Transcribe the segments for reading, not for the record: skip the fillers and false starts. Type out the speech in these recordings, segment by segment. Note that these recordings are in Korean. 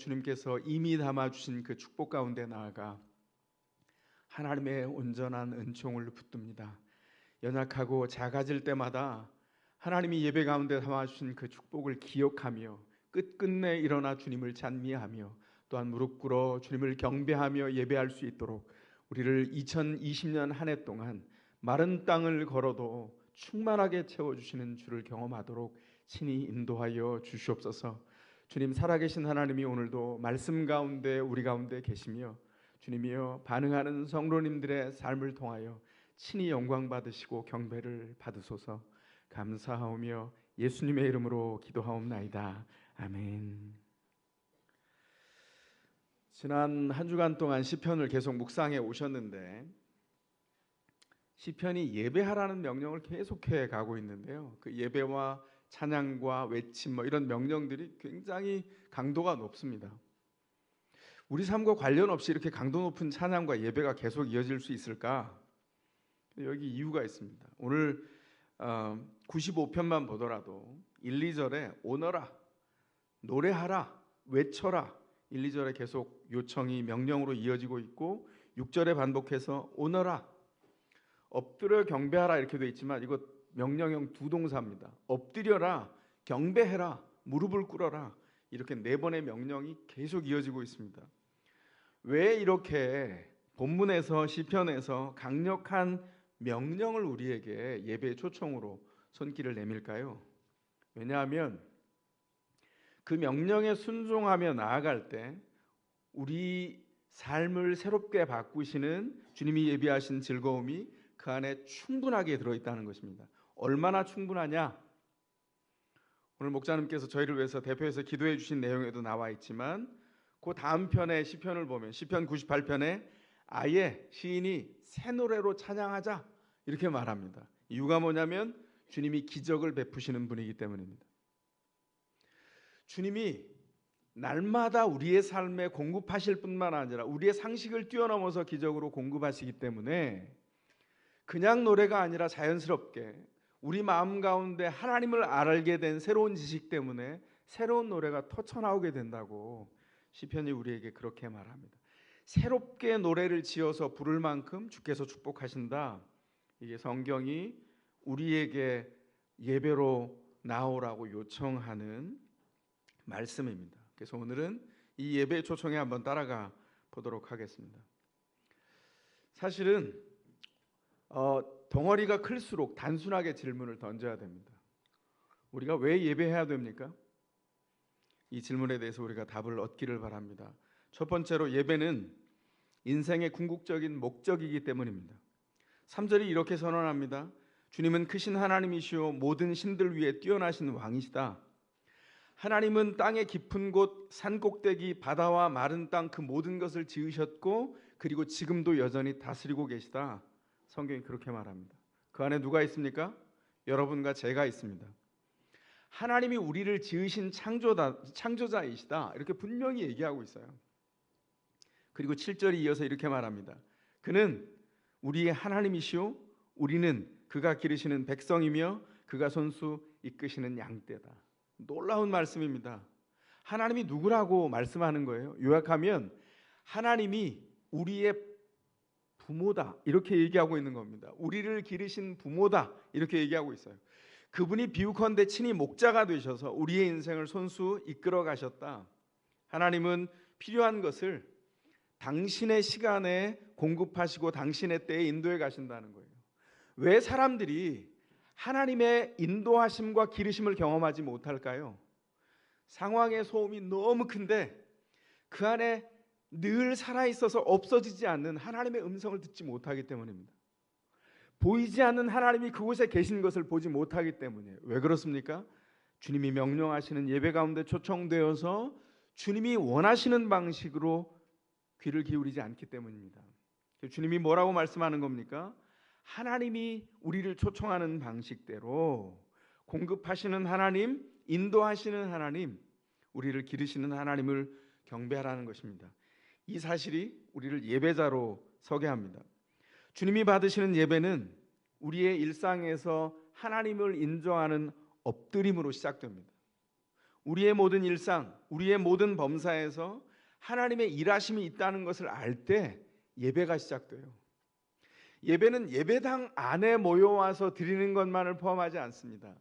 주님께서 이미 담아주신 그 축복 가운데 나아가 하나님의 온전한 은총을 붙듭니다. 연약하고 작아질 때마다 하나님이 예배 가운데 담아주신 그 축복을 기억하며 끝끝내 일어나 주님을 찬미하며 또한 무릎 꿇어 주님을 경배하며 예배할 수 있도록 우리를 2020년 한 해 동안 마른 땅을 걸어도 충만하게 채워주시는 주를 경험하도록 친히 인도하여 주시옵소서. 주님, 살아계신 하나님이 오늘도 말씀 가운데 우리 가운데 계시며 주님이여 반응하는 성도님들의 삶을 통하여 친히 영광 받으시고 경배를 받으소서. 감사하오며 예수님의 이름으로 기도하옵나이다. 아멘. 지난 한 주간 동안 시편을 계속 묵상해 오셨는데 시편이 예배하라는 명령을 계속해 가고 있는데요. 그 예배와 찬양과 외침 이런 명령들이 굉장히 강도가 높습니다. 우리 삶과 관련 없이 이렇게 강도 높은 찬양과 예배가 계속 이어질 수 있을까? 여기 이유가 있습니다. 오늘 95편만 보더라도 1, 2절에 오너라, 노래하라, 외쳐라 1, 2절에 계속 요청이 명령으로 이어지고 있고 6절에 반복해서 오너라, 엎드려 경배하라 이렇게 되어 있지만 이거 명령형 두 동사입니다. 엎드려라, 경배해라, 무릎을 꿇어라 이렇게 네 번의 명령이 계속 이어지고 있습니다. 왜 이렇게 본문에서 시편에서 강력한 명령을 우리에게 예배의 초청으로 손길을 내밀까요? 왜냐하면 그 명령에 순종하며 나아갈 때 우리 삶을 새롭게 바꾸시는 주님이 예비하신 즐거움이 그 안에 충분하게 들어있다는 것입니다. 얼마나 충분하냐? 오늘 목사님께서 저희를 위해서 대표해서 기도해 주신 내용에도 나와 있지만 그 다음 편의 시편을 보면 시편 98편에 아예 시인이 새 노래로 찬양하자 이렇게 말합니다. 이유가 뭐냐면 주님이 기적을 베푸시는 분이기 때문입니다. 주님이 날마다 우리의 삶에 공급하실 뿐만 아니라 우리의 상식을 뛰어넘어서 기적으로 공급하시기 때문에 그냥 노래가 아니라 자연스럽게 우리 마음 가운데 하나님을 알게 된 새로운 지식 때문에 새로운 노래가 터쳐나오게 된다고 시편이 우리에게 그렇게 말합니다. 새롭게 노래를 지어서 부를 만큼 주께서 축복하신다. 이게 성경이 우리에게 예배로 나오라고 요청하는 말씀입니다. 그래서 오늘은 이 예배 초청에 한번 따라가 보도록 하겠습니다. 사실은 덩어리가 클수록 단순하게 질문을 던져야 됩니다. 우리가 왜 예배해야 됩니까? 이 질문에 대해서 우리가 답을 얻기를 바랍니다. 첫 번째로 예배는 인생의 궁극적인 목적이기 때문입니다. 3절이 이렇게 선언합니다. 주님은 크신 하나님이시오 모든 신들 위에 뛰어나신 왕이시다. 하나님은 땅의 깊은 곳, 산 꼭대기, 바다와 마른 땅 그 모든 것을 지으셨고 그리고 지금도 여전히 다스리고 계시다. 성경이 그렇게 말합니다. 그 안에 누가 있습니까? 여러분과 제가 있습니다. 하나님이 우리를 지으신 창조자이시다. 이렇게 분명히 얘기하고 있어요. 그리고 7절이 이어서 이렇게 말합니다. 그는 우리의 하나님이시오 우리는 그가 기르시는 백성이며 그가 손수 이끄시는 양떼다. 놀라운 말씀입니다. 하나님이 누구라고 말씀하는 거예요? 요약하면 하나님이 우리의 부모다 이렇게 얘기하고 있는 겁니다. 우리를 기르신 부모다 이렇게 얘기하고 있어요. 그분이 비유컨대 친히 목자가 되셔서 우리의 인생을 손수 이끌어 가셨다. 하나님은 필요한 것을 당신의 시간에 공급하시고 당신의 때에 인도해 가신다는 거예요. 왜 사람들이 하나님의 인도하심과 기르심을 경험하지 못할까요? 상황의 소음이 너무 큰데 그 안에 늘 살아있어서 없어지지 않는 하나님의 음성을 듣지 못하기 때문입니다. 보이지 않는 하나님이 그곳에 계신 것을 보지 못하기 때문이에요. 왜 그렇습니까? 주님이 명령하시는 예배 가운데 초청되어서 주님이 원하시는 방식으로 귀를 기울이지 않기 때문입니다. 주님이 뭐라고 말씀하는 겁니까? 하나님이 우리를 초청하는 방식대로 공급하시는 하나님, 인도하시는 하나님, 우리를 기르시는 하나님을 경배하라는 것입니다. 이 사실이 우리를 예배자로 서게 합니다. 주님이 받으시는 예배는 우리의 일상에서 하나님을 인정하는 엎드림으로 시작됩니다. 우리의 모든 일상, 우리의 모든 범사에서 하나님의 일하심이 있다는 것을 알 때 예배가 시작돼요. 예배는 예배당 안에 모여와서 드리는 것만을 포함하지 않습니다.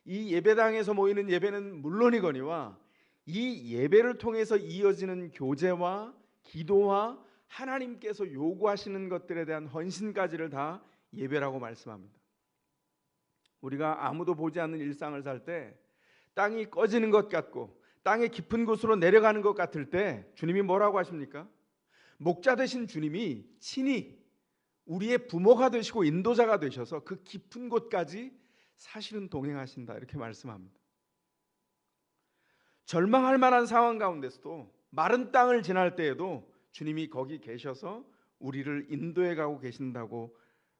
이 예배당에서 모이는 예배는 물론이거니와 이 예배를 통해서 이어지는 교제와 기도와 하나님께서 요구하시는 것들에 대한 헌신까지를 다 예배라고 말씀합니다. 우리가 아무도 보지 않는 일상을 살 때 땅이 꺼지는 것 같고 땅의 깊은 곳으로 내려가는 것 같을 때 주님이 뭐라고 하십니까? 목자 되신 주님이 친히 우리의 부모가 되시고 인도자가 되셔서 그 깊은 곳까지 사실은 동행하신다, 이렇게 말씀합니다. 절망할 만한 상황 가운데서도 마른 땅을 지날 때에도 주님이 거기 계셔서 우리를 인도해 가고 계신다고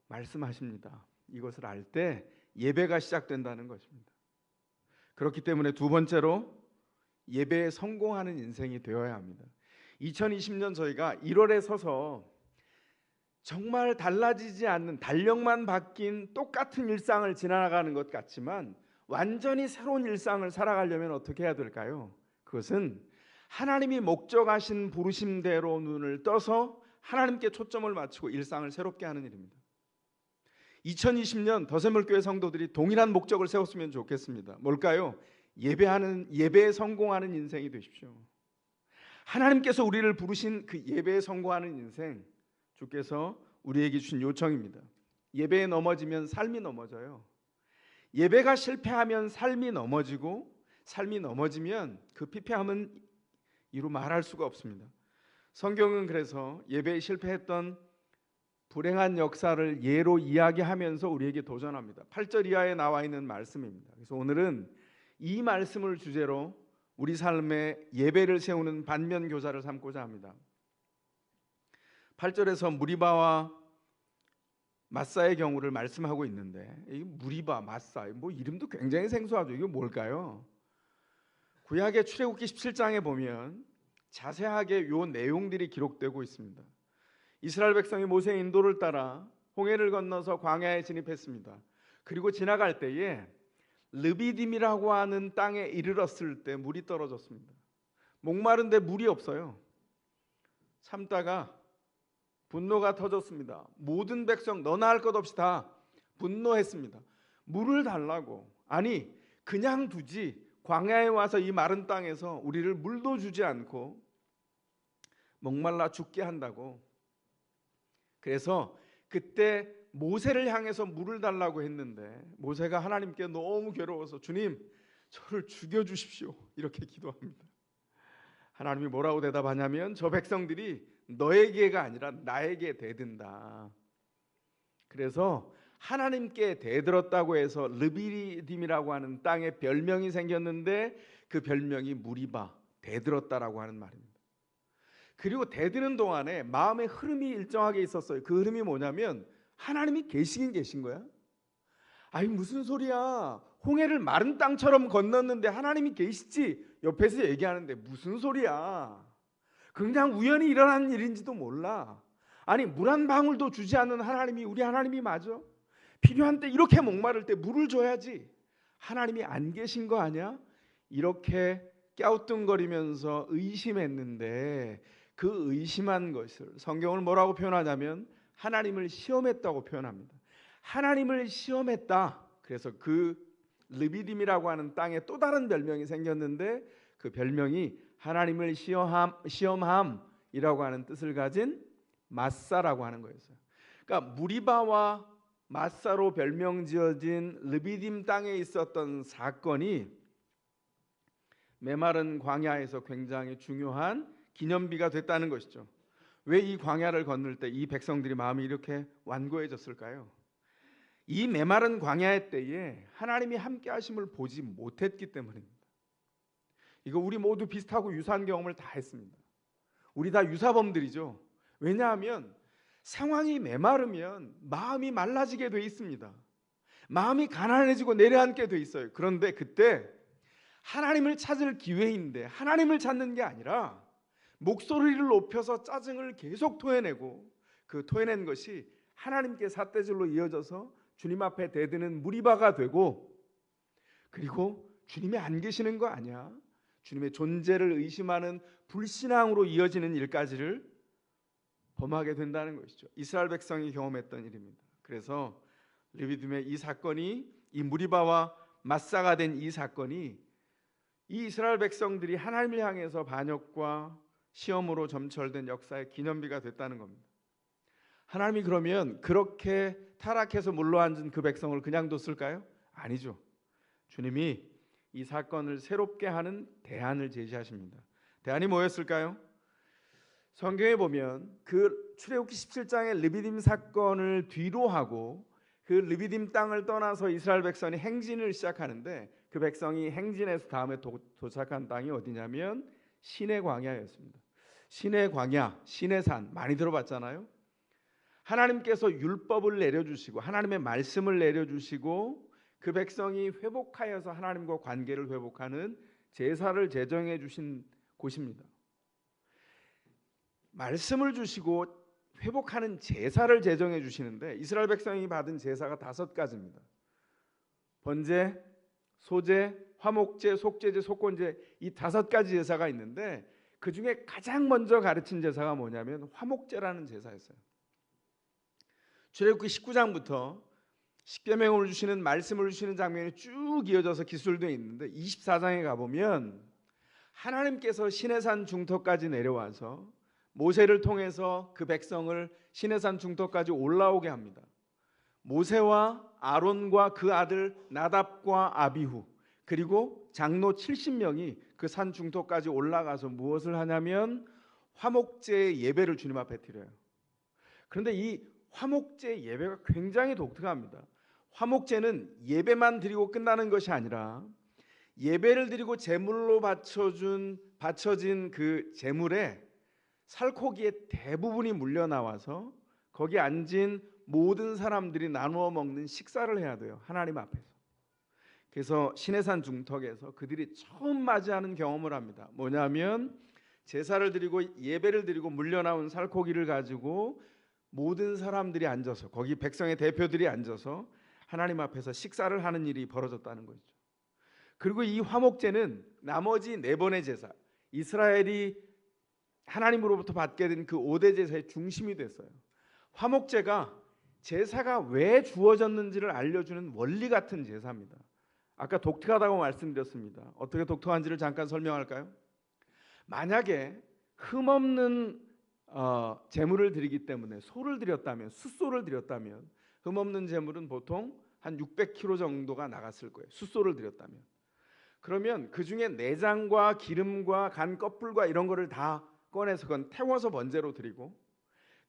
말씀하십니다. 이것을 알 때 예배가 시작된다는 것입니다. 그렇기 때문에 두 번째로 예배에 성공하는 인생이 되어야 합니다. 2020년 저희가 1월에 서서 정말 달라지지 않는, 달력만 바뀐 똑같은 일상을 지나가는 것 같지만 완전히 새로운 일상을 살아가려면 어떻게 해야 될까요? 그것은 하나님이 목적하신 부르심대로 눈을 떠서 하나님께 초점을 맞추고 일상을 새롭게 하는 일입니다. 2020년 더샘물교회 성도들이 동일한 목적을 세웠으면 좋겠습니다. 뭘까요? 예배에 성공하는 인생이 되십시오. 하나님께서 우리를 부르신 그 예배에 성공하는 인생, 주께서 우리에게 주신 요청입니다. 예배에 넘어지면 삶이 넘어져요. 예배가 실패하면 삶이 넘어지고, 삶이 넘어지면 그 피폐함은 이루 말할 수가 없습니다. 성경은 그래서 예배에 실패했던 불행한 역사를 예로 이야기하면서 우리에게 도전합니다. 8절 이하에 나와 있는 말씀입니다. 그래서 오늘은 이 말씀을 주제로 우리 삶에 예배를 세우는 반면 교사를 삼고자 합니다. 8절에서 무리바와 마사의 경우를 말씀하고 있는데, 이 무리바, 마사, 뭐 이름도 굉장히 생소하죠. 이게 뭘까요? 구약의 출애굽기 17장에 보면 자세하게 요 내용들이 기록되고 있습니다. 이스라엘 백성이 모세의 인도를 따라 홍해를 건너서 광야에 진입했습니다. 그리고 지나갈 때에 르비딤이라고 하는 땅에 이르렀을 때 물이 떨어졌습니다. 목마른데 물이 없어요. 참다가 분노가 터졌습니다. 모든 백성 너나 할 것 없이 다 분노했습니다. 물을 달라고, 아니 그냥 두지, 광야에 와서 이 마른 땅에서 우리를 물도 주지 않고 목말라 죽게 한다고. 그래서 그때 모세를 향해서 물을 달라고 했는데 모세가 하나님께 너무 괴로워서 주님 저를 죽여주십시오 이렇게 기도합니다. 하나님이 뭐라고 대답하냐면 저 백성들이 너에게가 아니라 나에게 대든다. 그래서 하나님께 대들었다고 해서 르비딤이라고 하는 땅에 별명이 생겼는데 그 별명이 무리바, 대들었다라고 하는 말입니다. 그리고 대드는 동안에 마음의 흐름이 일정하게 있었어요. 그 흐름이 뭐냐면 하나님이 계시긴 계신 거야. 아니 무슨 소리야, 홍해를 마른 땅처럼 건넜는데 하나님이 계시지, 옆에서 얘기하는데 무슨 소리야, 그냥 우연히 일어난 일인지도 몰라. 아니 물 한 방울도 주지 않는 하나님이 우리 하나님이 맞아? 필요한 때 이렇게 목마를 때 물을 줘야지, 하나님이 안 계신 거 아니야? 이렇게 갸우뚱거리면서 의심했는데 그 의심한 것을 성경을 뭐라고 표현하냐면 하나님을 시험했다고 표현합니다. 하나님을 시험했다. 그래서 그 르비딤이라고 하는 땅에 또 다른 별명이 생겼는데 그 별명이 하나님을 시험함이라고 하는 뜻을 가진 마사라고 하는 거였어요. 그러니까 무리바와 마사로 별명 지어진 르비딤 땅에 있었던 사건이 메마른 광야에서 굉장히 중요한 기념비가 됐다는 것이죠. 왜 이 광야를 건널 때 이 백성들이 마음이 이렇게 완고해졌을까요? 이 메마른 광야의 때에 하나님이 함께 하심을 보지 못했기 때문입니다. 이거 우리 모두 비슷하고 유사한 경험을 다 했습니다. 우리 다 유사범들이죠. 왜냐하면 상황이 메마르면 마음이 말라지게 돼 있습니다. 마음이 가난해지고 내려앉게 돼 있어요. 그런데 그때 하나님을 찾을 기회인데 하나님을 찾는 게 아니라 목소리를 높여서 짜증을 계속 토해내고 그 토해낸 것이 하나님께 삿대질로 이어져서 주님 앞에 대드는 무리바가 되고, 그리고 주님이 안 계시는 거 아니야? 주님의 존재를 의심하는 불신앙으로 이어지는 일까지를 범하게 된다는 것이죠. 이스라엘 백성이 경험했던 일입니다. 그래서 르비딤의 이 사건이, 이 무리바와 마사가 된 이 사건이 이 이스라엘 백성들이 하나님을 향해서 반역과 시험으로 점철된 역사의 기념비가 됐다는 겁니다. 하나님이 그러면 그렇게 타락해서 물러앉은 그 백성을 그냥 뒀을까요? 아니죠. 주님이 이 사건을 새롭게 하는 대안을 제시하십니다. 대안이 뭐였을까요? 성경에 보면 그 출애굽기 17장의 르비딤 사건을 뒤로 하고 그 르비딤 땅을 떠나서 이스라엘 백성이 행진을 시작하는데, 그 백성이 행진해서 다음에 도착한 땅이 어디냐면 시내 광야였습니다. 시내 광야, 시내산 많이 들어봤잖아요. 하나님께서 율법을 내려주시고 하나님의 말씀을 내려주시고 그 백성이 회복하여서 하나님과 관계를 회복하는 제사를 제정해 주신 곳입니다. 말씀을 주시고 회복하는 제사를 제정해 주시는데, 이스라엘 백성이 받은 제사가 5가지입니다. 번제, 소제, 화목제, 속제제, 속건제, 이 5가지 제사가 있는데 그 중에 가장 먼저 가르친 제사가 뭐냐면 화목제라는 제사였어요. 출애굽기 19장부터 십계명을 주시는, 말씀을 주시는 장면이 쭉 이어져서 기술되어 있는데 24장에 가보면 하나님께서 시내산 중턱까지 내려와서 모세를 통해서 그 백성을 시내산 중턱까지 올라오게 합니다. 모세와 아론과 그 아들 나답과 아비후 그리고 장로 70명이 그 산 중턱까지 올라가서 무엇을 하냐면 화목제의 예배를 주님 앞에 드려요. 그런데 이 화목제 예배가 굉장히 독특합니다. 화목제는 예배만 드리고 끝나는 것이 아니라 예배를 드리고 제물로 바쳐진 그 제물에 살코기의 대부분이 물려 나와서 거기 앉은 모든 사람들이 나누어 먹는 식사를 해야 돼요. 하나님 앞에서. 그래서 시내산 중턱에서 그들이 처음 맞이하는 경험을 합니다. 뭐냐면 제사를 드리고 예배를 드리고 물려 나온 살코기를 가지고 모든 사람들이 앉아서, 거기 백성의 대표들이 앉아서 하나님 앞에서 식사를 하는 일이 벌어졌다는 거죠. 그리고 이 화목제는 나머지 4번의 제사, 이스라엘이 하나님으로부터 받게 된 그 5대 제사의 중심이 됐어요. 화목제가 제사가 왜 주어졌는지를 알려주는 원리 같은 제사입니다. 아까 독특하다고 말씀드렸습니다. 어떻게 독특한지를 잠깐 설명할까요? 만약에 흠없는 제물을 드리기 때문에 소를 드렸다면, 숫소를 드렸다면, 흠없는 제물은 보통 한 600kg 정도가 나갔을 거예요. 숫소를 드렸다면. 그러면 그 중에 내장과 기름과 간 껍질과 이런 거를 다 꺼내서 그건 태워서 번제로 드리고,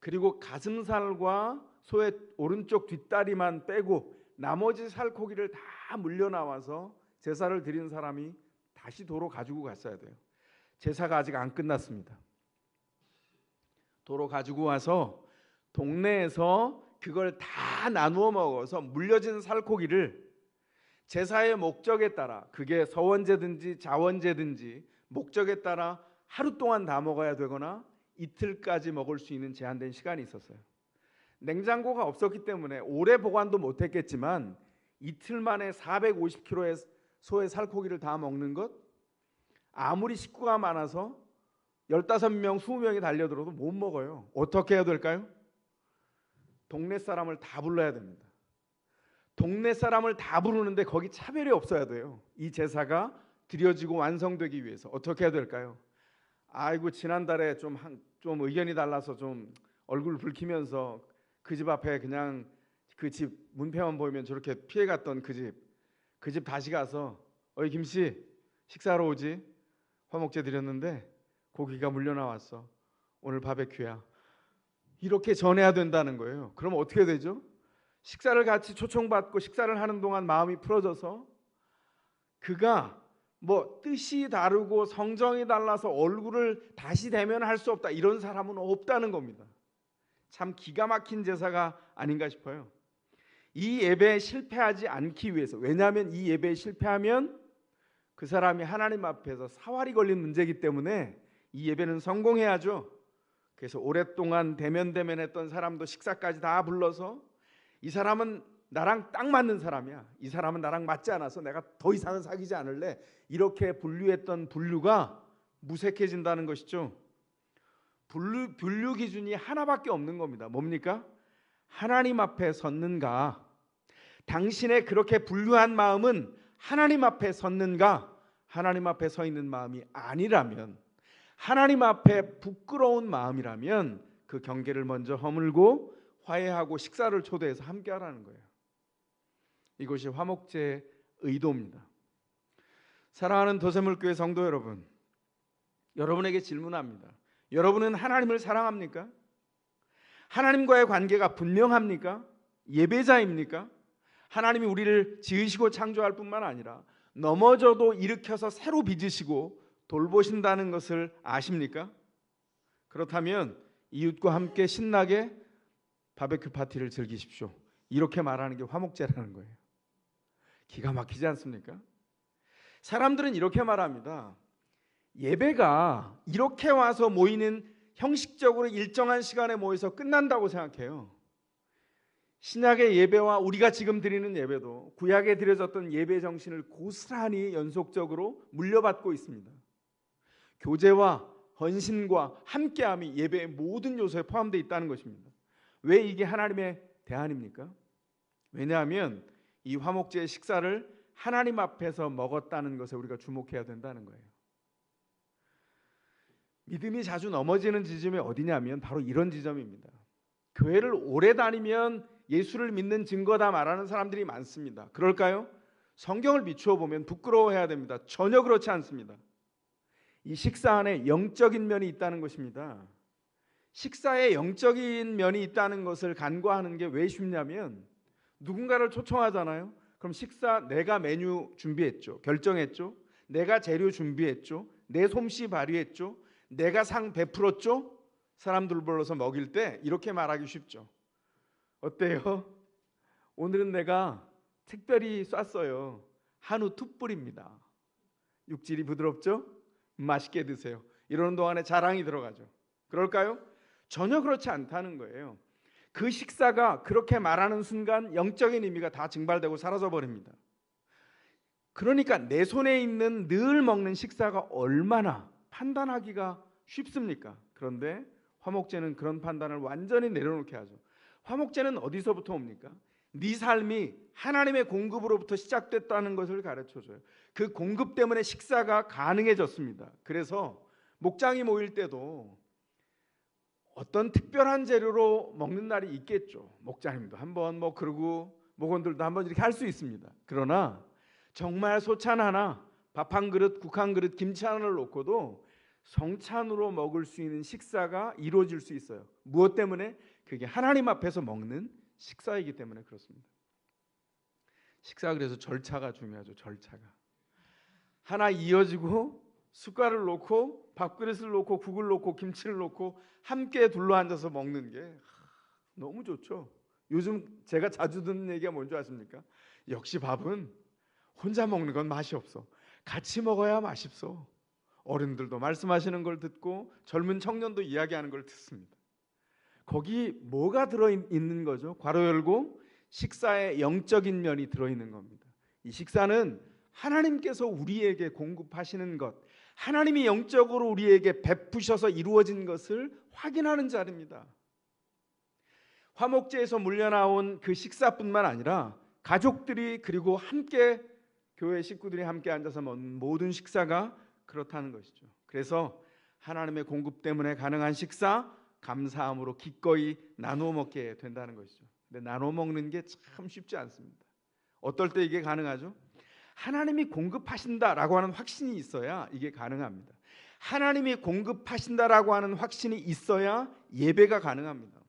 그리고 가슴살과 소의 오른쪽 뒷다리만 빼고 나머지 살코기를 다 물려 나와서 제사를 드린 사람이 다시 도로 가지고 갔어야 돼요. 제사가 아직 안 끝났습니다. 도로 가지고 와서 동네에서 그걸 다 나누어 먹어서 물려진 살코기를 제사의 목적에 따라, 그게 서원제든지 자원제든지 목적에 따라 하루 동안 다 먹어야 되거나 이틀까지 먹을 수 있는 제한된 시간이 있었어요. 냉장고가 없었기 때문에 오래 보관도 못했겠지만 이틀 만에 450kg의 소의 살코기를 다 먹는 것, 아무리 식구가 많아서 15명, 20명이 달려들어도 못 먹어요. 어떻게 해야 될까요? 동네 사람을 다 불러야 됩니다. 동네 사람을 다 부르는데 거기 차별이 없어야 돼요. 이 제사가 드려지고 완성되기 위해서 어떻게 해야 될까요? 아이고 지난달에 좀 의견이 달라서 좀 얼굴 붉히면서 그 집 앞에 그냥 그 집 문패만 보이면 저렇게 피해갔던 그 집 다시 가서 어이 김씨 식사하러 오지? 화목제 드렸는데 고기가 물려 나왔어. 오늘 바베큐야. 이렇게 전해야 된다는 거예요. 그럼 어떻게 되죠? 식사를 같이 초청받고 식사를 하는 동안 마음이 풀어져서 그가 뭐 뜻이 다르고 성정이 달라서 얼굴을 다시 대면할 수 없다, 이런 사람은 없다는 겁니다. 참 기가 막힌 제사가 아닌가 싶어요. 이 예배에 실패하지 않기 위해서, 왜냐하면 이 예배에 실패하면 그 사람이 하나님 앞에서 사활이 걸린 문제이기 때문에 이 예배는 성공해야죠. 그래서 오랫동안 대면했던 사람도 식사까지 다 불러서 이 사람은 나랑 딱 맞는 사람이야. 이 사람은 나랑 맞지 않아서 내가 더 이상은 사귀지 않을래. 이렇게 분류했던 분류가 무색해진다는 것이죠. 분류 기준이 하나밖에 없는 겁니다. 뭡니까? 하나님 앞에 섰는가? 당신의 그렇게 분류한 마음은 하나님 앞에 섰는가? 하나님 앞에 서 있는 마음이 아니라면, 하나님 앞에 부끄러운 마음이라면 그 경계를 먼저 허물고 화해하고 식사를 초대해서 함께 하라는 거예요. 이것이 화목제의 의도입니다. 사랑하는 도세물교회 성도 여러분, 여러분에게 질문합니다. 여러분은 하나님을 사랑합니까? 하나님과의 관계가 분명합니까? 예배자입니까? 하나님이 우리를 지으시고 창조할 뿐만 아니라 넘어져도 일으켜서 새로 빚으시고 돌보신다는 것을 아십니까? 그렇다면 이웃과 함께 신나게 바베큐 파티를 즐기십시오. 이렇게 말하는 게 화목제라는 거예요. 기가 막히지 않습니까? 사람들은 이렇게 말합니다. 예배가 이렇게 와서 모이는 형식적으로 일정한 시간에 모여서 끝난다고 생각해요. 신약의 예배와 우리가 지금 드리는 예배도 구약에 드려졌던 예배 정신을 고스란히 연속적으로 물려받고 있습니다. 교제와 헌신과 함께함이 예배의 모든 요소에 포함되어 있다는 것입니다. 왜 이게 하나님의 대안입니까? 왜냐하면 이 화목제의 식사를 하나님 앞에서 먹었다는 것에 우리가 주목해야 된다는 거예요. 믿음이 자주 넘어지는 지점이 어디냐면 바로 이런 지점입니다. 교회를 오래 다니면 예수를 믿는 증거다 말하는 사람들이 많습니다. 그럴까요? 성경을 비추어 보면 부끄러워해야 됩니다. 전혀 그렇지 않습니다. 이 식사 안에 영적인 면이 있다는 것입니다. 식사에 영적인 면이 있다는 것을 간과하는 게 왜 쉽냐면, 누군가를 초청하잖아요. 그럼 식사 내가 메뉴 준비했죠. 결정했죠. 내가 재료 준비했죠. 내 솜씨 발휘했죠. 내가 상 베풀었죠. 사람들 불러서 먹일 때 이렇게 말하기 쉽죠. 어때요? 오늘은 내가 특별히 쐈어요. 한우 툭불입니다. 육질이 부드럽죠? 맛있게 드세요. 이러는 동안에 자랑이 들어가죠. 그럴까요? 전혀 그렇지 않다는 거예요. 그 식사가 그렇게 말하는 순간 영적인 의미가 다 증발되고 사라져 버립니다. 그러니까 내 손에 있는 늘 먹는 식사가 얼마나 판단하기가 쉽습니까? 그런데 화목제는 그런 판단을 완전히 내려놓게 하죠. 화목제는 어디서부터 옵니까? 네 삶이 하나님의 공급으로부터 시작됐다는 것을 가르쳐줘요. 그 공급 때문에 식사가 가능해졌습니다. 그래서 목장이 모일 때도 어떤 특별한 재료로 먹는 날이 있겠죠. 목장님도 한번 그러고 목원들도 한번 이렇게 할 수 있습니다. 그러나 정말 소찬 하나, 밥 한 그릇, 국 한 그릇, 김치 하나를 놓고도 성찬으로 먹을 수 있는 식사가 이루어질 수 있어요. 무엇 때문에? 그게 하나님 앞에서 먹는 식사이기 때문에 그렇습니다. 식사, 그래서 절차가 중요하죠. 절차가 하나 이어지고 숟갈을 놓고 밥그릇을 놓고 국을 놓고 김치를 놓고 함께 둘러앉아서 먹는 게 너무 좋죠. 요즘 제가 자주 듣는 얘기가 뭔지 아십니까? 역시 밥은 혼자 먹는 건 맛이 없어. 같이 먹어야 맛있어. 어른들도 말씀하시는 걸 듣고 젊은 청년도 이야기하는 걸 듣습니다. 거기 뭐가 들어있는 거죠? 괄호 열고 식사의 영적인 면이 들어있는 겁니다. 이 식사는 하나님께서 우리에게 공급하시는 것, 하나님이 영적으로 우리에게 베푸셔서 이루어진 것을 확인하는 자리입니다. 화목제에서 물려나온 그 식사뿐만 아니라 가족들이 그리고 함께 교회 식구들이 함께 앉아서 먹는 모든 식사가 그렇다는 것이죠. 그래서 하나님의 공급 때문에 가능한 식사, 감사함으로 기꺼이 나누어 먹게 된다는 것이죠. 근데 나누어 먹는 게 참 쉽지 않습니다. 어떨 때 이게 가능하죠? 하나님이 공급하신다라고 하는 확신이 있어야 이게 가능합니다. 하나님이 공급하신다라고 하는 확신이 있어야 예배가 가능합니다.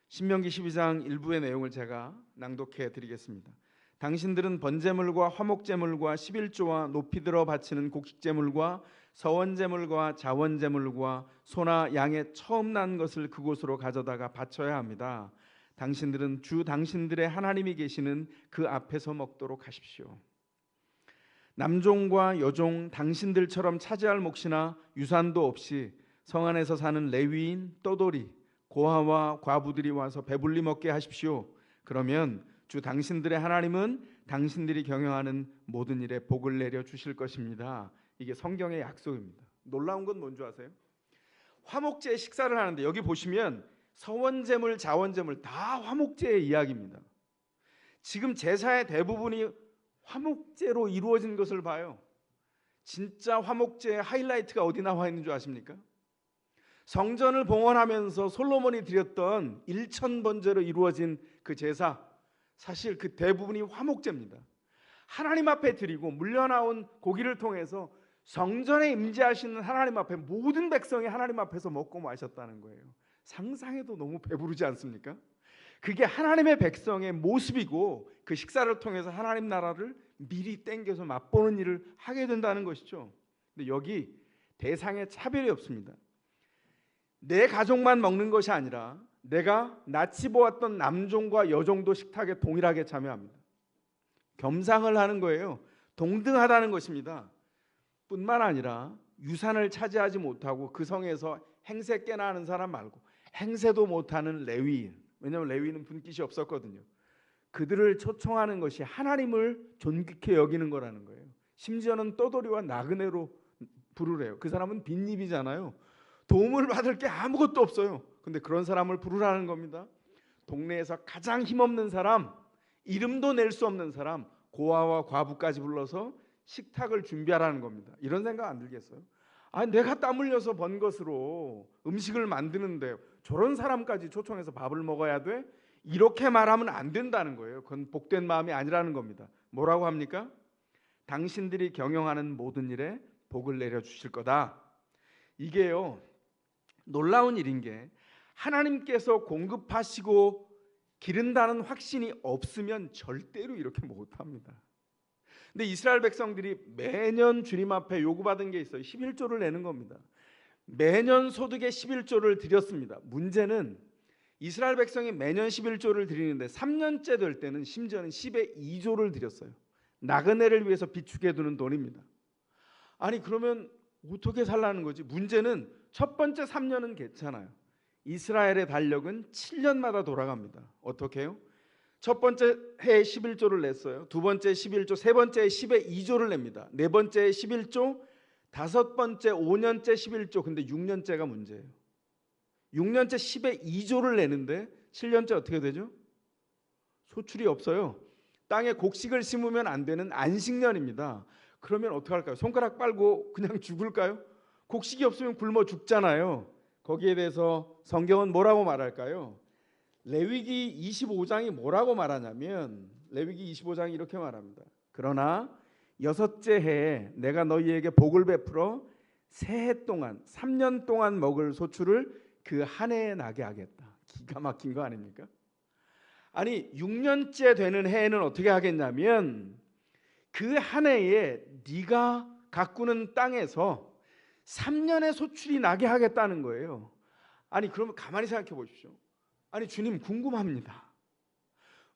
신명기 12장 일부의 내용을 제가 낭독해 드리겠습니다. 당신들은 번제물과 화목제물과 11조와 높이 들어 바치는 곡식제물과 서원제물과 자원제물과 소나 양의 처음 난 것을 그곳으로 가져다가 바쳐야 합니다. 당신들은 주 당신들의 하나님이 계시는 그 앞에서 먹도록 하십시오. 남종과 여종 당신들처럼 차지할 몫이나 유산도 없이 성 안에서 사는 레위인, 떠돌이, 고아와 과부들이 와서 배불리 먹게 하십시오. 그러면 주 당신들의 하나님은 당신들이 경영하는 모든 일에 복을 내려 주실 것입니다. 이게 성경의 약속입니다. 놀라운 건 뭔지 아세요? 화목제에 식사를 하는데 여기 보시면 서원제물, 자원제물 다 화목제의 이야기입니다. 지금 제사의 대부분이 화목제로 이루어진 것을 봐요. 진짜 화목제의 하이라이트가 어디 나와 있는 줄 아십니까? 성전을 봉헌하면서 솔로몬이 드렸던 1000번제로 이루어진 그 제사, 사실 그 대부분이 화목제입니다. 하나님 앞에 드리고 물려나온 고기를 통해서 성전에 임재하시는 하나님 앞에 모든 백성이 하나님 앞에서 먹고 마셨다는 거예요. 상상해도 너무 배부르지 않습니까? 그게 하나님의 백성의 모습이고 그 식사를 통해서 하나님 나라를 미리 땡겨서 맛보는 일을 하게 된다는 것이죠. 근데 여기 대상에 차별이 없습니다. 내 가족만 먹는 것이 아니라 내가 낯이 보았던 남종과 여종도 식탁에 동일하게 참여합니다. 겸상을 하는 거예요. 동등하다는 것입니다. 뿐만 아니라 유산을 차지하지 못하고 그 성에서 행세 깨나 하는 사람 말고 행세도 못하는 레위인, 왜냐하면 레위인은 분깃이 없었거든요. 그들을 초청하는 것이 하나님을 존귀케 여기는 거라는 거예요. 심지어는 떠돌이와 나그네로 부르래요. 그 사람은 빈입이잖아요. 도움을 받을 게 아무것도 없어요. 근데 그런 사람을 부르라는 겁니다. 동네에서 가장 힘없는 사람, 이름도 낼 수 없는 사람, 고아와 과부까지 불러서 식탁을 준비하라는 겁니다. 이런 생각 안 들겠어요? 내가 땀 흘려서 번 것으로 음식을 만드는데 저런 사람까지 초청해서 밥을 먹어야 돼? 이렇게 말하면 안 된다는 거예요. 그건 복된 마음이 아니라는 겁니다. 뭐라고 합니까? 당신들이 경영하는 모든 일에 복을 내려 주실 거다. 이게요, 놀라운 일인 게 하나님께서 공급하시고 기른다는 확신이 없으면 절대로 이렇게 못합니다. 근데 이스라엘 백성들이 매년 주님 앞에 요구받은 게 있어요. 11조를 내는 겁니다. 매년 소득의 11조를 드렸습니다. 문제는 이스라엘 백성이 매년 11조를 드리는데 3년째 될 때는 심지어는 10의 2조를 드렸어요. 나그네를 위해서 비축해 두는 돈입니다. 그러면 어떻게 살라는 거지? 문제는 첫 번째 3년은 괜찮아요. 이스라엘의 달력은 7년마다 돌아갑니다. 어떻게 해요? 첫 번째 해에 11조를 냈어요. 두 번째 11조, 세 번째 10의 2조를 냅니다. 네 번째 11조, 다섯 번째 5년째 11조. 근데 6년째가 문제예요. 6년째 10의 2조를 내는데 7년째 어떻게 되죠? 소출이 없어요. 땅에 곡식을 심으면 안 되는 안식년입니다. 그러면 어떻게 할까요? 손가락 빨고 그냥 죽을까요? 곡식이 없으면 굶어 죽잖아요. 거기에 대해서 성경은 뭐라고 말할까요? 레위기 25장이 뭐라고 말하냐면 레위기 25장이 이렇게 말합니다. 그러나 여섯째 해에 내가 너희에게 복을 베풀어 새 해 동안 3년 동안 먹을 소출을 그 한 해에 나게 하겠다. 기가 막힌 거 아닙니까? 6년째 되는 해에는 어떻게 하겠냐면 그 한 해에 네가 가꾸는 땅에서 3년의 소출이 나게 하겠다는 거예요. 그러면 가만히 생각해 보십시오. 주님 궁금합니다.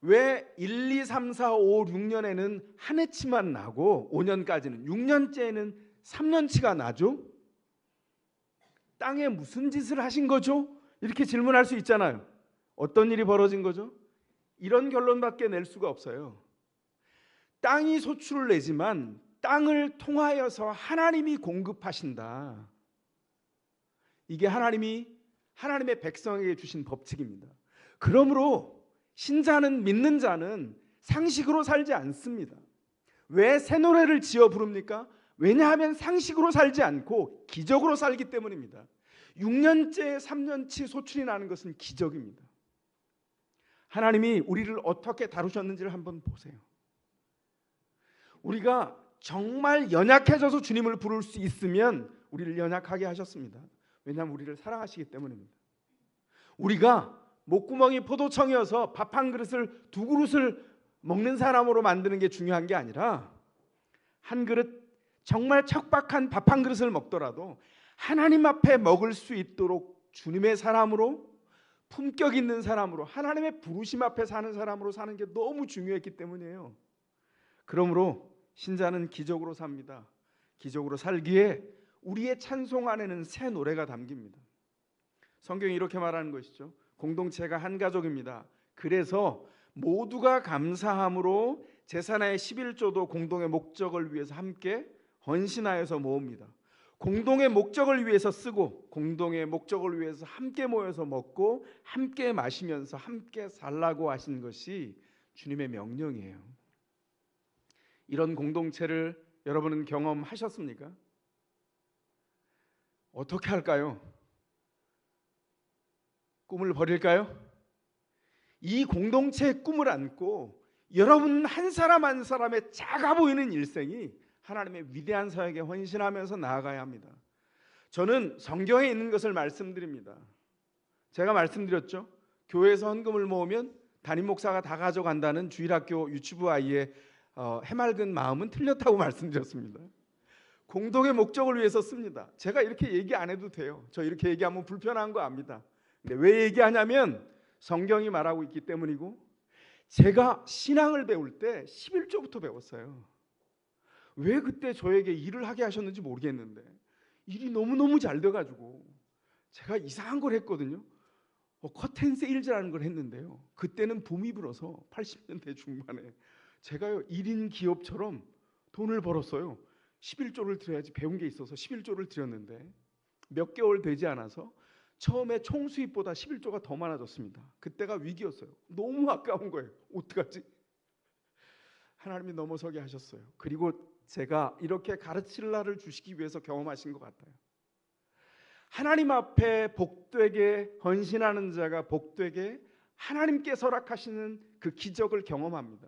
왜 1, 2, 3, 4, 5, 6년에는 한 해치만 나고 5년까지는 6년째에는 3년치가 나죠? 땅에 무슨 짓을 하신 거죠? 이렇게 질문할 수 있잖아요. 어떤 일이 벌어진 거죠? 이런 결론밖에 낼 수가 없어요. 땅이 소출을 내지만 땅을 통하여서 하나님이 공급하신다. 이게 하나님의 백성에게 주신 법칙입니다. 그러므로 신자는, 믿는 자는 상식으로 살지 않습니다. 왜 새 노래를 지어 부릅니까? 왜냐하면 상식으로 살지 않고 기적으로 살기 때문입니다. 6년째 3년치 소출이 나는 것은 기적입니다. 하나님이 우리를 어떻게 다루셨는지를 한번 보세요. 우리가 정말 연약해져서 주님을 부를 수 있으면 우리를 연약하게 하셨습니다. 왜냐하면 우리를 사랑하시기 때문입니다. 우리가 목구멍이 포도청이어서 밥 한 그릇을 두 그릇을 먹는 사람으로 만드는 게 중요한 게 아니라 한 그릇, 정말 척박한 밥 한 그릇을 먹더라도 하나님 앞에 먹을 수 있도록 주님의 사람으로, 품격 있는 사람으로, 하나님의 부르심 앞에 사는 사람으로 사는 게 너무 중요했기 때문이에요. 그러므로 신자는 기적으로 삽니다. 기적으로 살기에 우리의 찬송 안에는 새 노래가 담깁니다. 성경이 이렇게 말하는 것이죠. 공동체가 한 가족입니다. 그래서 모두가 감사함으로 제사나의 11조도 공동의 목적을 위해서 함께 헌신하여서 모읍니다. 공동의 목적을 위해서 쓰고 공동의 목적을 위해서 함께 모여서 먹고 함께 마시면서 함께 살라고 하신 것이 주님의 명령이에요. 이런 공동체를 여러분은 경험하셨습니까? 어떻게 할까요? 꿈을 버릴까요? 이 공동체의 꿈을 안고 여러분 한 사람 한 사람의 작아 보이는 일생이 하나님의 위대한 사역에 헌신하면서 나아가야 합니다. 저는 성경에 있는 것을 말씀드립니다. 제가 말씀드렸죠. 교회에서 헌금을 모으면 담임 목사가 다 가져간다는 주일학교 유치부 아이의 해맑은 마음은 틀렸다고 말씀드렸습니다. 공동의 목적을 위해서 씁니다. 제가 이렇게 얘기 안 해도 돼요. 저 이렇게 얘기하면 불편한 거 압니다. 근데 왜 얘기하냐면 성경이 말하고 있기 때문이고, 제가 신앙을 배울 때 11조부터 배웠어요. 왜 그때 저에게 일을 하게 하셨는지 모르겠는데 일이 너무너무 잘 돼가지고 제가 이상한 걸 했거든요. 커튼 세일즈라는 걸 했는데요, 그때는 붐이 불어서 80년대 중반에 제가요 1인 기업처럼 돈을 벌었어요. 11조를 드려야지 배운 게 있어서 11조를 드렸는데 몇 개월 되지 않아서 처음에 총 수입보다 11조가 더 많아졌습니다. 그때가 위기였어요. 너무 아까운 거예요. 어떡하지? 하나님이 넘어서게 하셨어요. 그리고 제가 이렇게 가르칠 날을 주시기 위해서 경험하신 것 같아요. 하나님 앞에 복되게 헌신하는 자가 복되게 하나님께서 허락하시는 그 기적을 경험합니다.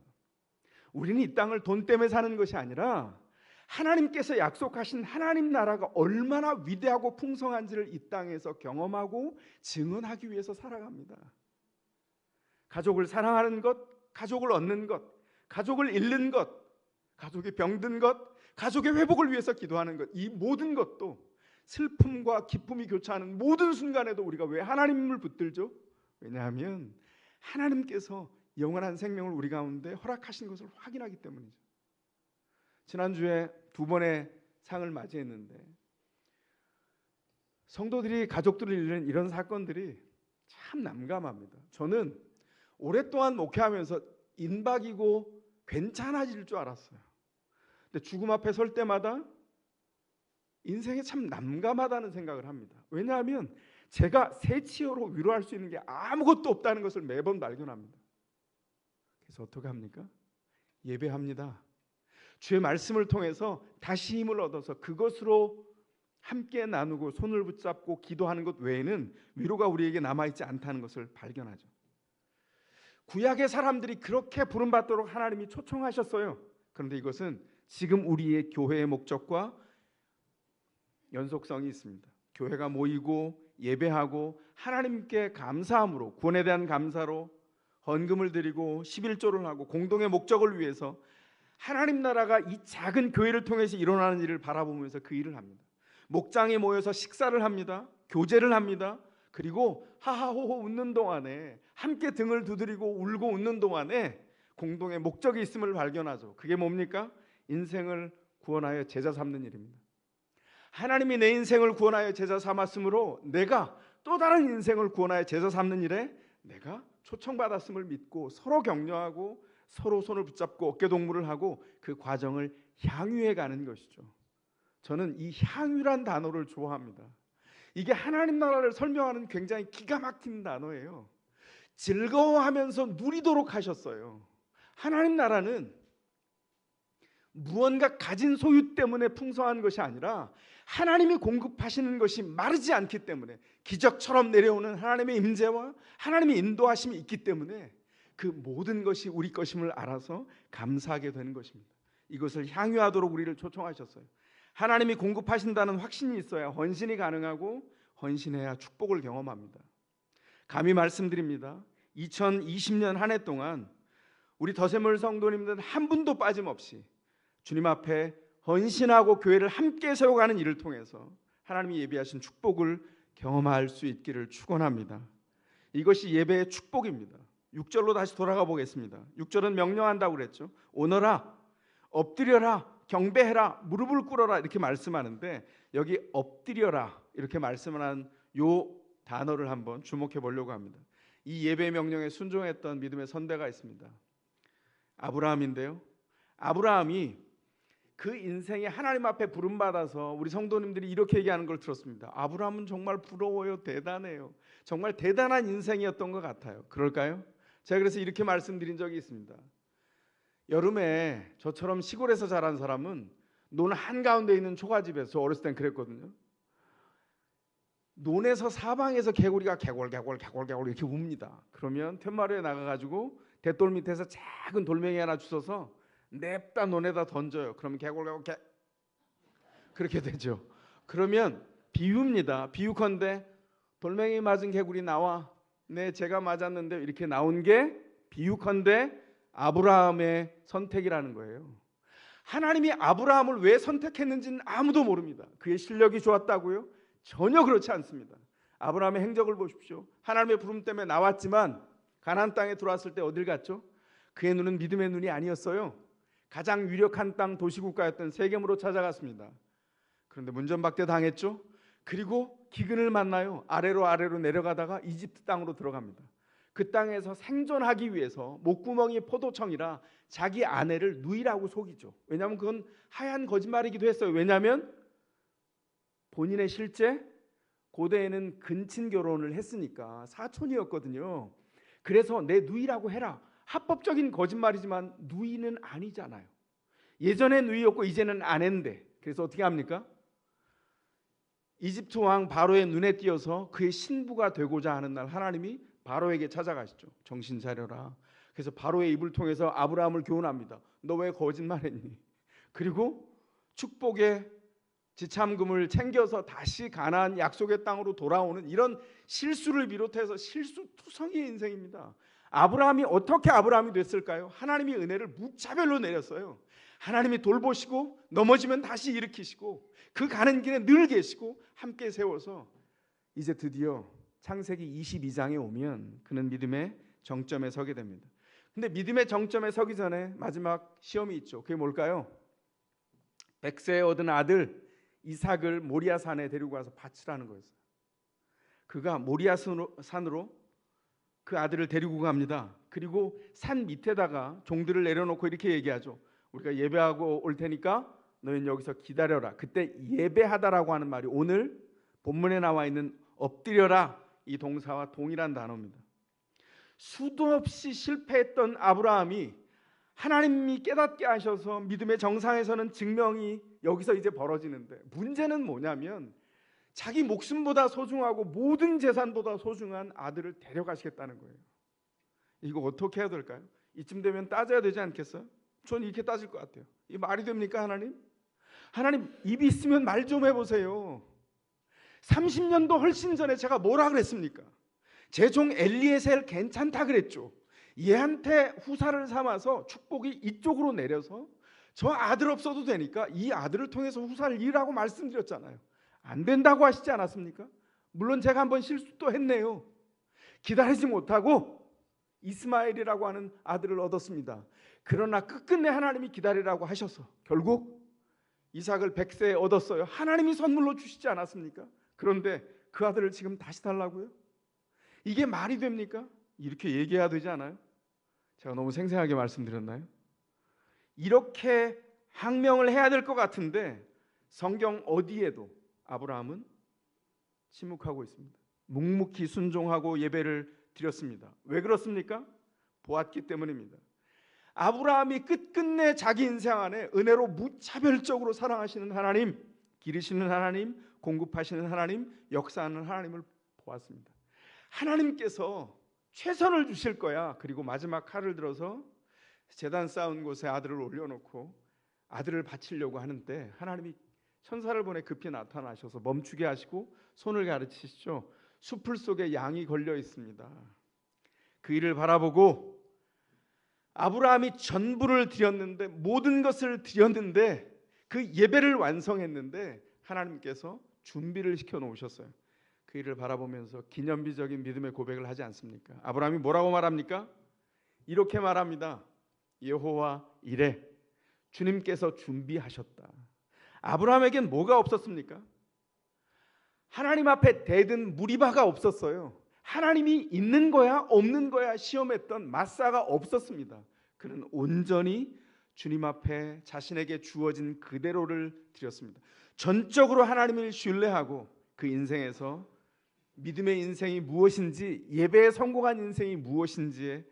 우리는 이 땅을 돈 때문에 사는 것이 아니라 하나님께서 약속하신 하나님 나라가 얼마나 위대하고 풍성한지를 이 땅에서 경험하고 증언하기 위해서 살아갑니다. 가족을 사랑하는 것, 가족을 얻는 것, 가족을 잃는 것, 가족이 병든 것, 가족의 회복을 위해서 기도하는 것, 이 모든 것도 슬픔과 기쁨이 교차하는 모든 순간에도 우리가 왜 하나님을 붙들죠? 왜냐하면 하나님께서 영원한 생명을 우리 가운데 허락하신 것을 확인하기 때문이죠. 지난주에 2번의 상을 맞이했는데 성도들이 가족들을 잃는 이런 사건들이 참 난감합니다. 저는 오랫동안 목회하면서 인박이고 괜찮아질 줄 알았어요. 근데 죽음 앞에 설 때마다 인생이 참 난감하다는 생각을 합니다. 왜냐하면 제가 새치어로 위로할 수 있는 게 아무것도 없다는 것을 매번 발견합니다. 그래서 어떻게 합니까? 예배합니다. 주의 말씀을 통해서 다시 힘을 얻어서 그것으로 함께 나누고 손을 붙잡고 기도하는 것 외에는 위로가 우리에게 남아있지 않다는 것을 발견하죠. 구약의 사람들이 그렇게 부름받도록 하나님이 초청하셨어요. 그런데 이것은 지금 우리의 교회의 목적과 연속성이 있습니다. 교회가 모이고 예배하고 하나님께 감사함으로, 구원에 대한 감사로 헌금을 드리고 11조를 하고 공동의 목적을 위해서 하나님 나라가 이 작은 교회를 통해서 일어나는 일을 바라보면서 그 일을 합니다. 목장에 모여서 식사를 합니다. 교제를 합니다. 그리고 하하호호 웃는 동안에, 함께 등을 두드리고 울고 웃는 동안에 공동의 목적이 있음을 발견하죠. 그게 뭡니까? 인생을 구원하여 제자 삼는 일입니다. 하나님이 내 인생을 구원하여 제자 삼았으므로 내가 또 다른 인생을 구원하여 제자 삼는 일에 내가 초청받았음을 믿고 서로 격려하고 서로 손을 붙잡고 어깨동무를 하고 그 과정을 향유해 가는 것이죠. 저는 이 향유란 단어를 좋아합니다. 이게 하나님 나라를 설명하는 굉장히 기가 막힌 단어예요. 즐거워하면서 누리도록 하셨어요. 하나님 나라는 무언가 가진 소유 때문에 풍성한 것이 아니라 하나님이 공급하시는 것이 마르지 않기 때문에, 기적처럼 내려오는 하나님의 임재와 하나님의 인도하심이 있기 때문에 그 모든 것이 우리 것임을 알아서 감사하게 되는 것입니다. 이것을 향유하도록 우리를 초청하셨어요. 하나님이 공급하신다는 확신이 있어야 헌신이 가능하고 헌신해야 축복을 경험합니다. 감히 말씀드립니다. 2020년 한 해 동안 우리 더세물 성도님들 한 분도 빠짐없이 주님 앞에 헌신하고 교회를 함께 세워가는 일을 통해서 하나님이 예비하신 축복을 경험할 수 있기를 축원합니다. 이것이 예배의 축복입니다. 6절로 다시 돌아가 보겠습니다. 6절은 명령한다고 그랬죠. 오너라, 엎드려라, 경배해라, 무릎을 꿇어라 이렇게 말씀하는데 여기 엎드려라 이렇게 말씀을 한 요 단어를 한번 주목해 보려고 합니다. 이 예배 명령에 순종했던 믿음의 선배가 있습니다. 아브라함인데요. 아브라함이 그 인생에 하나님 앞에 부름받아서 우리 성도님들이 이렇게 얘기하는 걸 들었습니다. 아브라함은 정말 부러워요. 대단해요. 정말 대단한 인생이었던 것 같아요. 그럴까요? 제가 그래서 이렇게 말씀드린 적이 있습니다. 여름에 저처럼 시골에서 자란 사람은 논 한가운데 있는 초가집에서, 저 어렸을 땐 그랬거든요. 논에서 사방에서 개구리가 개골개골 이렇게 웁니다. 그러면 툇마루에 나가가지고 대돌 밑에서 작은 돌멩이 하나 주워서 냅다 논에다 던져요. 그러면 개골개골 그렇게 되죠. 그러면 비유입니다. 비유컨대 돌멩이 맞은 개구리 나와. 네, 제가 맞았는데 이렇게 나온 게 비유컨대 아브라함의 선택이라는 거예요. 하나님이 아브라함을 왜 선택했는지는 아무도 모릅니다. 그의 실력이 좋았다고요? 전혀 그렇지 않습니다. 아브라함의 행적을 보십시오. 하나님의 부름 때문에 나왔지만 가나안 땅에 들어왔을 때 어딜 갔죠? 그의 눈은 믿음의 눈이 아니었어요. 가장 유력한 땅 도시국가였던 세겜으로 찾아갔습니다. 그런데 문전박대 당했죠. 그리고 기근을 만나요. 아래로 내려가다가 이집트 땅으로 들어갑니다. 그 땅에서 생존하기 위해서 목구멍이 포도청이라 자기 아내를 누이라고 속이죠. 왜냐하면 그건 하얀 거짓말이기도 했어요. 왜냐하면 본인의 실제 고대에는 근친 결혼을 했으니까 사촌이었거든요. 그래서 내 누이라고 해라. 합법적인 거짓말이지만 누이는 아니잖아요. 예전에 누이였고 이제는 아내인데, 그래서 어떻게 합니까? 이집트 왕 바로의 눈에 띄어서 그의 신부가 되고자 하는 날 하나님이 바로에게 찾아가시죠. 정신 차려라. 그래서 바로의 입을 통해서 아브라함을 교훈합니다. 너 왜 거짓말했니? 그리고 축복의 지참금을 챙겨서 다시 가나안 약속의 땅으로 돌아오는 이런 실수를 비롯해서 실수투성이의 인생입니다. 아브라함이 어떻게 아브라함이 됐을까요? 하나님이 은혜를 무차별로 내렸어요. 하나님이 돌보시고 넘어지면 다시 일으키시고 그 가는 길에 늘 계시고 함께 세워서 이제 드디어 창세기 22장에 오면 그는 믿음의 정점에 서게 됩니다. 근데 믿음의 정점에 서기 전에 마지막 시험이 있죠. 그게 뭘까요? 100세에 얻은 아들 이삭을 모리아산에 데리고 가서 바치라는 거였어요. 그가 모리아산으로 그 아들을 데리고 갑니다. 그리고 산 밑에다가 종들을 내려놓고 이렇게 얘기하죠. 우리가 예배하고 올 테니까 너희는 여기서 기다려라. 그때 예배하다라고 하는 말이 오늘 본문에 나와 있는 엎드려라 이 동사와 동일한 단어입니다. 수도 없이 실패했던 아브라함이 하나님이 깨닫게 하셔서 믿음의 정상에서는 증명이 여기서 이제 벌어지는데, 문제는 뭐냐면 자기 목숨보다 소중하고 모든 재산보다 소중한 아들을 데려가시겠다는 거예요. 이거 어떻게 해야 될까요? 이쯤 되면 따져야 되지 않겠어요? 전 이렇게 따질 것 같아요. 이 말이 됩니까? 하나님 입이 있으면 말 좀 해보세요. 30년도 훨씬 전에 제가 뭐라 그랬습니까? 제 종 엘리에셀 괜찮다 그랬죠. 얘한테 후사를 삼아서 축복이 이쪽으로 내려서 저 아들 없어도 되니까 이 아들을 통해서 후사를 이으라고 말씀드렸잖아요. 안 된다고 하시지 않았습니까? 물론 제가 한번 실수도 했네요. 기다리지 못하고 이스마엘이라고 하는 아들을 얻었습니다. 그러나 끝끝내 하나님이 기다리라고 하셔서 결국 이삭을 100세에 얻었어요. 하나님이 선물로 주시지 않았습니까? 그런데 그 아들을 지금 다시 달라고요? 이게 말이 됩니까? 이렇게 얘기해야 되지 않아요? 제가 너무 생생하게 말씀드렸나요? 이렇게 항명을 해야 될 것 같은데 성경 어디에도 아브라함은 침묵하고 있습니다. 묵묵히 순종하고 예배를 드렸습니다. 왜 그렇습니까? 보았기 때문입니다. 아브라함이 끝끝내 자기 인생 안에 은혜로 무차별적으로 사랑하시는 하나님, 기르시는 하나님, 공급하시는 하나님, 역사하는 하나님을 보았습니다. 하나님께서 최선을 주실 거야. 그리고 마지막 칼을 들어서 제단 쌓은 곳에 아들을 올려놓고 아들을 바치려고 하는데 하나님이 천사를 보내 급히 나타나셔서 멈추게 하시고 손을 가르치시죠. 수풀 속에 양이 걸려 있습니다. 그 일을 바라보고 아브라함이 전부를 드렸는데, 모든 것을 드렸는데, 그 예배를 완성했는데 하나님께서 준비를 시켜 놓으셨어요. 그 일을 바라보면서 기념비적인 믿음의 고백을 하지 않습니까? 아브라함이 뭐라고 말합니까? 이렇게 말합니다. 여호와 이레, 주님께서 준비하셨다. 아브라함에겐 뭐가 없었습니까? 하나님 앞에 대든 무리바가 없었어요. 하나님이 있는 거야 없는 거야 시험했던 마사가 없었습니다. 그는 온전히 주님 앞에 자신에게 주어진 그대로를 드렸습니다. 전적으로 하나님을 신뢰하고 그 인생에서 믿음의 인생이 무엇인지, 예배에 성공한 인생이 무엇인지의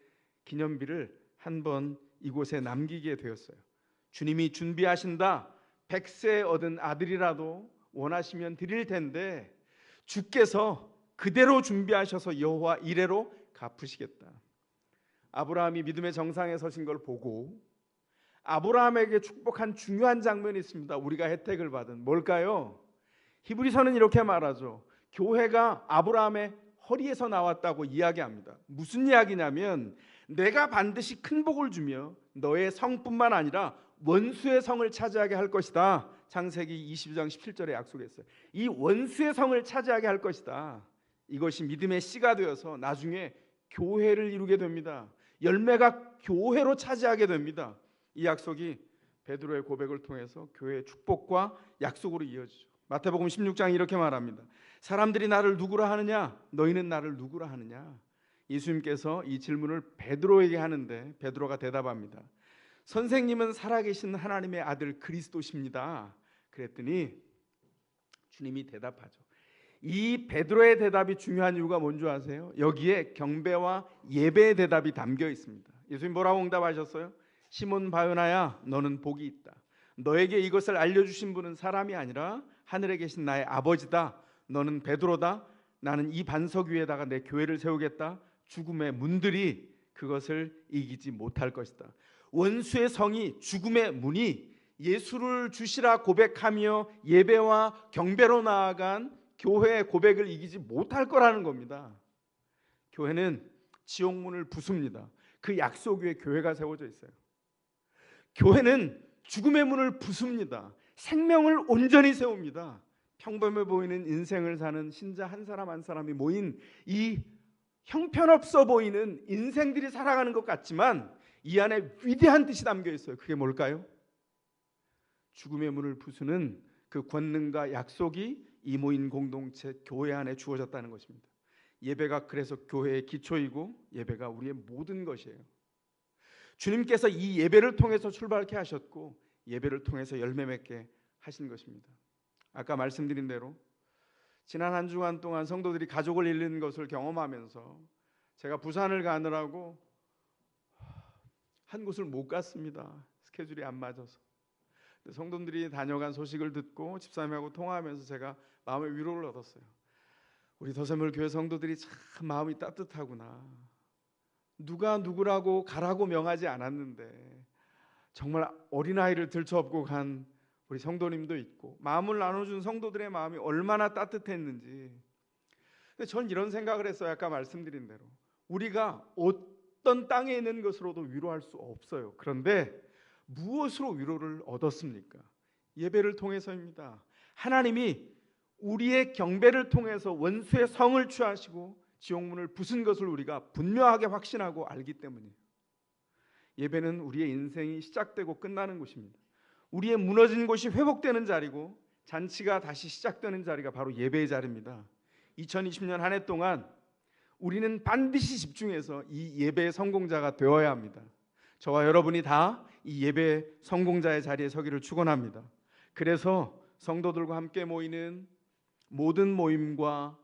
기념비를 한 번 이곳에 남기게 되었어요. 주님이 준비하신다. 100세 얻은 아들이라도 원하시면 드릴 텐데 주께서 그대로 준비하셔서 여호와 이레로 갚으시겠다. 아브라함이 믿음의 정상에 서신 걸 보고 아브라함에게 축복한 중요한 장면이 있습니다. 우리가 혜택을 받은 뭘까요? 히브리서는 이렇게 말하죠. 교회가 아브라함의 허리에서 나왔다고 이야기합니다. 무슨 이야기냐면 내가 반드시 큰 복을 주며 너의 성뿐만 아니라 원수의 성을 차지하게 할 것이다. 창세기 22장 17절에 약속했어요. 이 원수의 성을 차지하게 할 것이다. 이것이 믿음의 씨가 되어서 나중에 교회를 이루게 됩니다. 열매가 교회로 차지하게 됩니다. 이 약속이 베드로의 고백을 통해서 교회의 축복과 약속으로 이어지죠. 마태복음 16장 이렇게 말합니다. 사람들이 나를 누구라 하느냐? 너희는 나를 누구라 하느냐? 예수님께서 이 질문을 베드로에게 하는데 베드로가 대답합니다. 선생님은 살아계신 하나님의 아들 그리스도십니다. 그랬더니 주님이 대답하죠. 이 베드로의 대답이 중요한 이유가 뭔지 아세요? 여기에 경배와 예배의 대답이 담겨 있습니다. 예수님 뭐라고 응답하셨어요? 시몬 바요나야 너는 복이 있다. 너에게 이것을 알려주신 분은 사람이 아니라 하늘에 계신 나의 아버지다. 너는 베드로다. 나는 이 반석 위에다가 내 교회를 세우겠다. 죽음의 문들이 그것을 이기지 못할 것이다. 원수의 성이 죽음의 문이 예수를 주시라 고백하며 예배와 경배로 나아간 교회의 고백을 이기지 못할 거라는 겁니다. 교회는 지옥문을 부숩니다. 그 약속 위에 교회가 세워져 있어요. 교회는 죽음의 문을 부숩니다. 생명을 온전히 세웁니다. 평범해 보이는 인생을 사는 신자 한 사람 한 사람이 모인 이 형편없어 보이는 인생들이 살아가는 것 같지만 이 안에 위대한 뜻이 담겨 있어요. 그게 뭘까요? 죽음의 문을 부수는 그 권능과 약속이 이 모인 공동체 교회 안에 주어졌다는 것입니다. 예배가 그래서 교회의 기초이고 예배가 우리의 모든 것이에요. 주님께서 이 예배를 통해서 출발케 하셨고 예배를 통해서 열매 맺게 하신 것입니다. 아까 말씀드린 대로 지난 한 주간 동안 성도들이 가족을 잃는 것을 경험하면서 제가 부산을 가느라고 한 곳을 못 갔습니다. 스케줄이 안 맞아서. 성도들이 다녀간 소식을 듣고 집사님하고 통화하면서 제가 마음의 위로를 얻었어요. 우리 더샘물 교회 성도들이 참 마음이 따뜻하구나. 누가 누구라고 가라고 명하지 않았는데 정말 어린아이를 들쳐업고 간 우리 성도님도 있고 마음을 나눠준 성도들의 마음이 얼마나 따뜻했는지. 근데 전 이런 생각을 했어요. 아까 말씀드린 대로 우리가 어떤 땅에 있는 것으로도 위로할 수 없어요. 그런데 무엇으로 위로를 얻었습니까? 예배를 통해서입니다. 하나님이 우리의 경배를 통해서 원수의 성을 취하시고 지옥문을 부순 것을 우리가 분명하게 확신하고 알기 때문이에요. 예배는 우리의 인생이 시작되고 끝나는 곳입니다. 우리의 무너진 곳이 회복되는 자리고 잔치가 다시 시작되는 자리가 바로 예배의 자리입니다. 2020년 한 해 동안 우리는 반드시 집중해서 이 예배의 성공자가 되어야 합니다. 저와 여러분이 다 이 예배 성공자의 자리에 서기를 축원합니다. 그래서 성도들과 함께 모이는 모든 모임과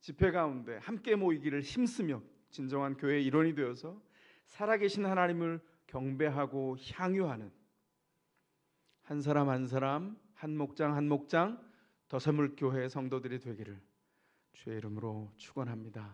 집회 가운데 함께 모이기를 힘쓰며 진정한 교회의 일원이 되어서 살아계신 하나님을 경배하고 향유하는 한 사람 한 사람 한 목장 한 목장 더샘물 교회 성도들이 되기를 주의 이름으로 축원합니다.